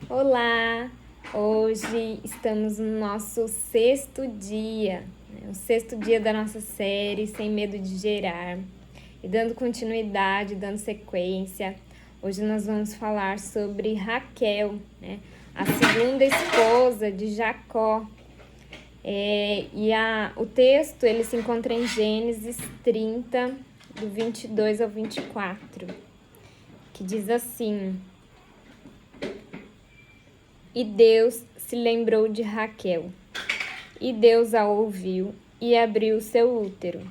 Olá! Hoje estamos no nosso sexto dia, o sexto dia da nossa série Sem Medo de Gerar. E dando continuidade, dando sequência, hoje nós vamos falar sobre Raquel, a segunda esposa de Jacó. O texto ele se encontra em Gênesis 30, do 22 ao 24, que diz assim: E Deus se lembrou de Raquel, e Deus a ouviu e abriu seu útero.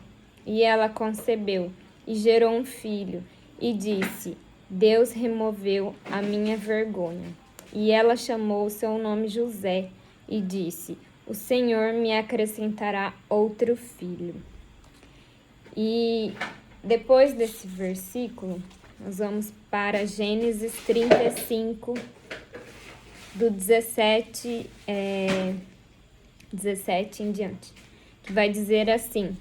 E ela concebeu e gerou um filho, e disse: Deus removeu a minha vergonha. E ela chamou seu nome José, e disse: O Senhor me acrescentará outro filho. E depois desse versículo, nós vamos para Gênesis 35, do 17 em diante, que vai dizer assim: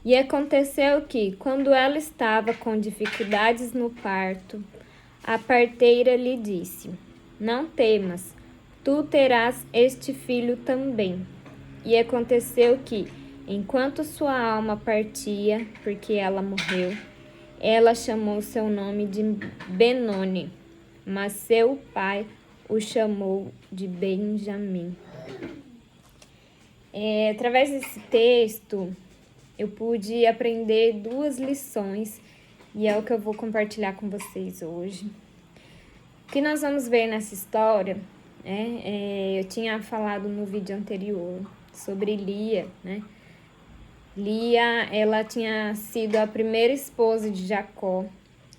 E aconteceu que, quando ela estava com dificuldades no parto, a parteira lhe disse: Não temas, tu terás este filho também. E aconteceu que, enquanto sua alma partia, porque ela morreu, ela chamou seu nome de Benoni, mas seu pai o chamou de Benjamim. Através desse texto, eu pude aprender duas lições e é o que eu vou compartilhar com vocês hoje. O que nós vamos ver nessa história, eu tinha falado no vídeo anterior sobre Lia, Lia, ela tinha sido a primeira esposa de Jacó,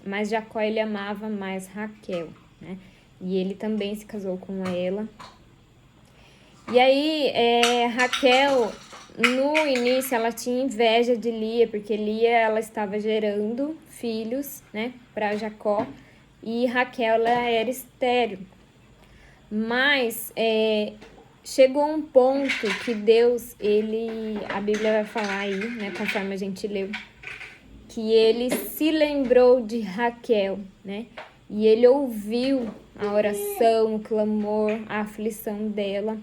mas Jacó ele amava mais Raquel, E ele também se casou com ela. E aí, Raquel, no início, ela tinha inveja de Lia, porque Lia, ela estava gerando filhos, para Jacó, e Raquel, ela era estéril. Mas, chegou um ponto que Deus, a Bíblia vai falar aí, conforme a gente leu, que ele se lembrou de Raquel, E ele ouviu a oração, o clamor, a aflição dela.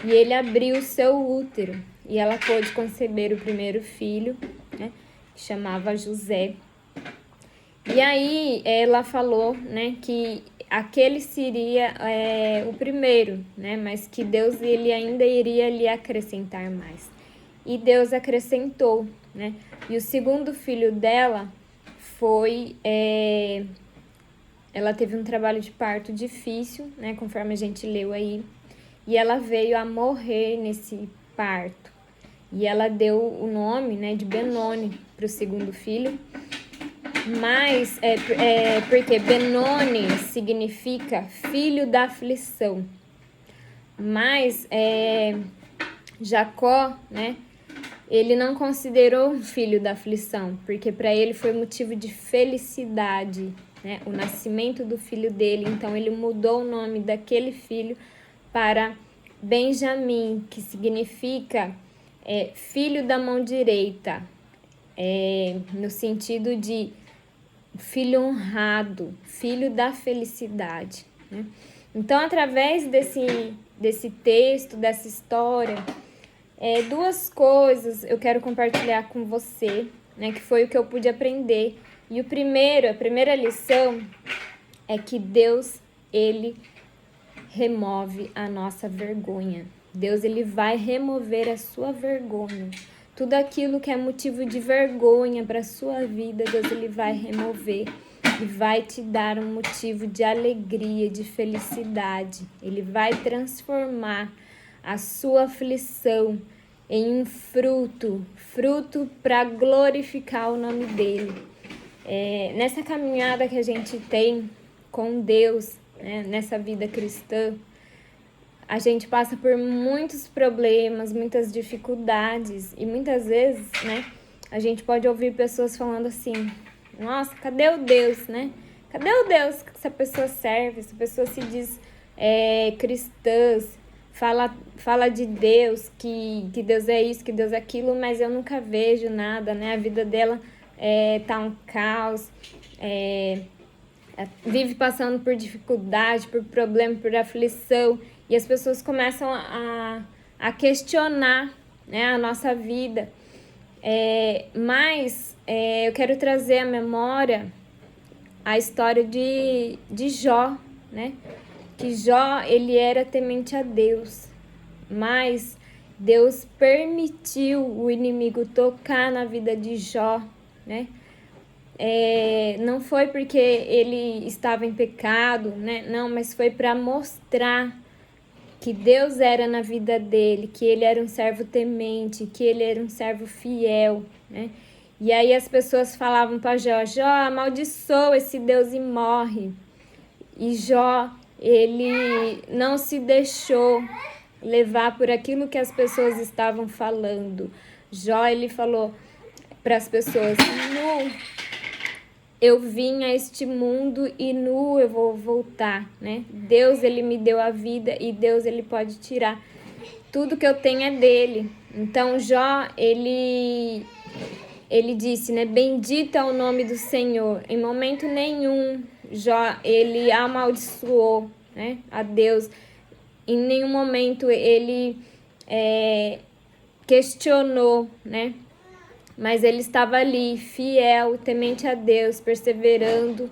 E ele abriu o seu útero. E ela pôde conceber o primeiro filho, que chamava José. E aí ela falou, que aquele seria o primeiro, Mas que Deus ele ainda iria lhe acrescentar mais. E Deus acrescentou, E o segundo filho dela foi... Ela teve um trabalho de parto difícil, conforme a gente leu aí, e ela veio a morrer nesse parto. E ela deu o nome, de Benoni para o segundo filho, mas porque Benoni significa filho da aflição. Mas Jacó, ele não considerou um filho da aflição, porque para ele foi motivo de felicidade, o nascimento do filho dele. Então ele mudou o nome daquele filho para Benjamim, que significa filho da mão direita, no sentido de filho honrado, filho da felicidade. Então, através desse texto, dessa história, duas coisas eu quero compartilhar com você, que foi o que eu pude aprender. E a primeira lição é que Deus, ele remove a nossa vergonha. Deus, ele vai remover a sua vergonha. Tudo aquilo que é motivo de vergonha para a sua vida, Deus, ele vai remover e vai te dar um motivo de alegria, de felicidade. Ele vai transformar a sua aflição em um fruto para glorificar o nome dele. Nessa caminhada que a gente tem com Deus, nessa vida cristã, a gente passa por muitos problemas, muitas dificuldades, e muitas vezes, a gente pode ouvir pessoas falando assim: nossa, cadê o Deus, Cadê o Deus que essa pessoa serve? Essa pessoa se diz cristã, fala de Deus, que Deus é isso, que Deus é aquilo, mas eu nunca vejo nada, A vida dela tá um caos, vive passando por dificuldade, por problema, por aflição, e as pessoas começam a questionar, né, a nossa vida. Mas eu quero trazer à memória a história de Jó, né? Que Jó, ele era temente a Deus, mas Deus permitiu o inimigo tocar na vida de Jó, né? Não foi porque ele estava em pecado, né? Não, mas foi para mostrar que Deus era na vida dele, que ele era um servo temente, que ele era um servo fiel, né? E aí as pessoas falavam para Jó, Jó, amaldiçoa esse Deus e morre. E Jó, ele não se deixou levar por aquilo que as pessoas estavam falando. Jó, ele falou para as pessoas, nu eu vim a este mundo e nu eu vou voltar, né? Deus, ele me deu a vida e Deus, ele pode tirar. Tudo que eu tenho é dele. Então Jó, ele disse, né? Bendito é o nome do Senhor. Em momento nenhum, Jó, ele amaldiçoou, né, a Deus. Em nenhum momento ele questionou, né? Mas ele estava ali, fiel, temente a Deus, perseverando,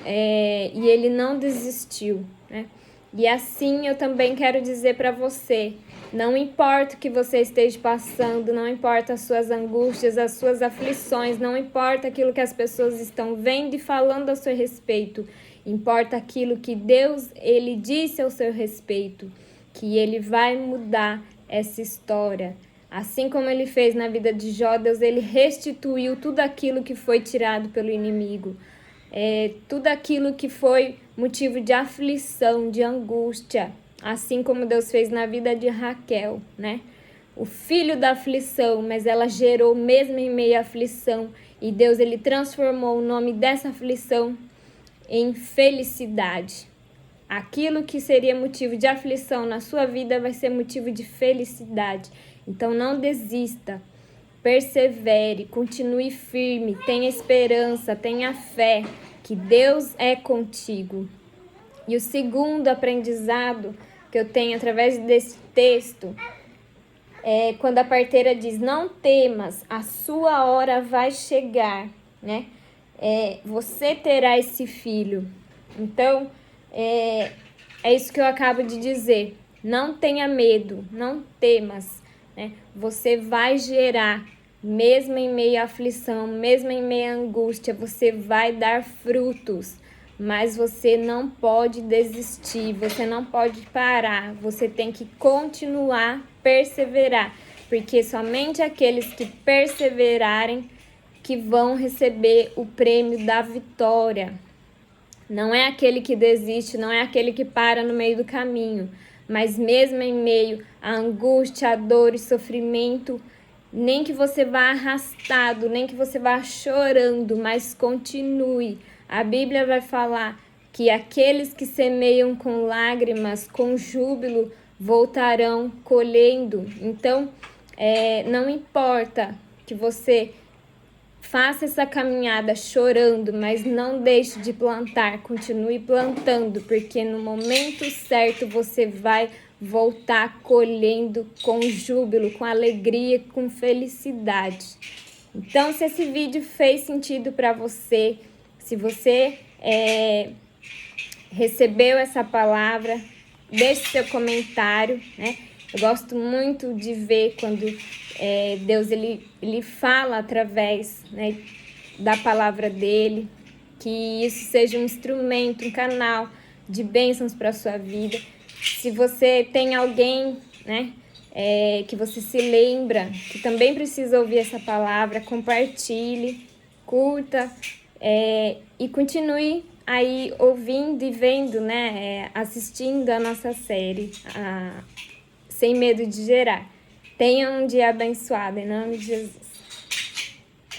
e ele não desistiu, né? E assim eu também quero dizer para você, não importa o que você esteja passando, não importa as suas angústias, as suas aflições, não importa aquilo que as pessoas estão vendo e falando a seu respeito, importa aquilo que Deus, ele disse ao seu respeito, que ele vai mudar essa história. Assim como ele fez na vida de Jó, Deus, ele restituiu tudo aquilo que foi tirado pelo inimigo. Tudo aquilo que foi motivo de aflição, de angústia. Assim como Deus fez na vida de Raquel, né? O filho da aflição, mas ela gerou mesmo em meio à aflição. E Deus, ele transformou o nome dessa aflição em felicidade. Aquilo que seria motivo de aflição na sua vida vai ser motivo de felicidade. Então não desista, persevere, continue firme, tenha esperança, tenha fé, que Deus é contigo. E o segundo aprendizado que eu tenho através desse texto é quando a parteira diz, não temas, a sua hora vai chegar, né? Você terá esse filho. Então, é isso que eu acabo de dizer. Não tenha medo, não temas, né? Você vai gerar, mesmo em meio à aflição, mesmo em meio à angústia, você vai dar frutos. Mas você não pode desistir, você não pode parar, você tem que continuar, perseverar. Porque somente aqueles que perseverarem que vão receber o prêmio da vitória. Não é aquele que desiste, não é aquele que para no meio do caminho, mas mesmo em meio à angústia, à dor e sofrimento, nem que você vá arrastado, nem que você vá chorando, mas continue. A Bíblia vai falar que aqueles que semeiam com lágrimas, com júbilo, voltarão colhendo. Então, não importa que você faça essa caminhada chorando, mas não deixe de plantar, continue plantando, porque no momento certo você vai voltar colhendo com júbilo, com alegria, com felicidade. Então, se esse vídeo fez sentido para você, se você recebeu essa palavra, deixe seu comentário, né? Eu gosto muito de ver quando Deus ele fala através, né, da palavra dele, que isso seja um instrumento, um canal de bênçãos para a sua vida. Se você tem alguém, né, que você se lembra, que também precisa ouvir essa palavra, compartilhe, curta e continue aí ouvindo e vendo, né, assistindo a nossa série, Sem Medo de Gerar. Tenha um dia abençoado, em nome de Jesus.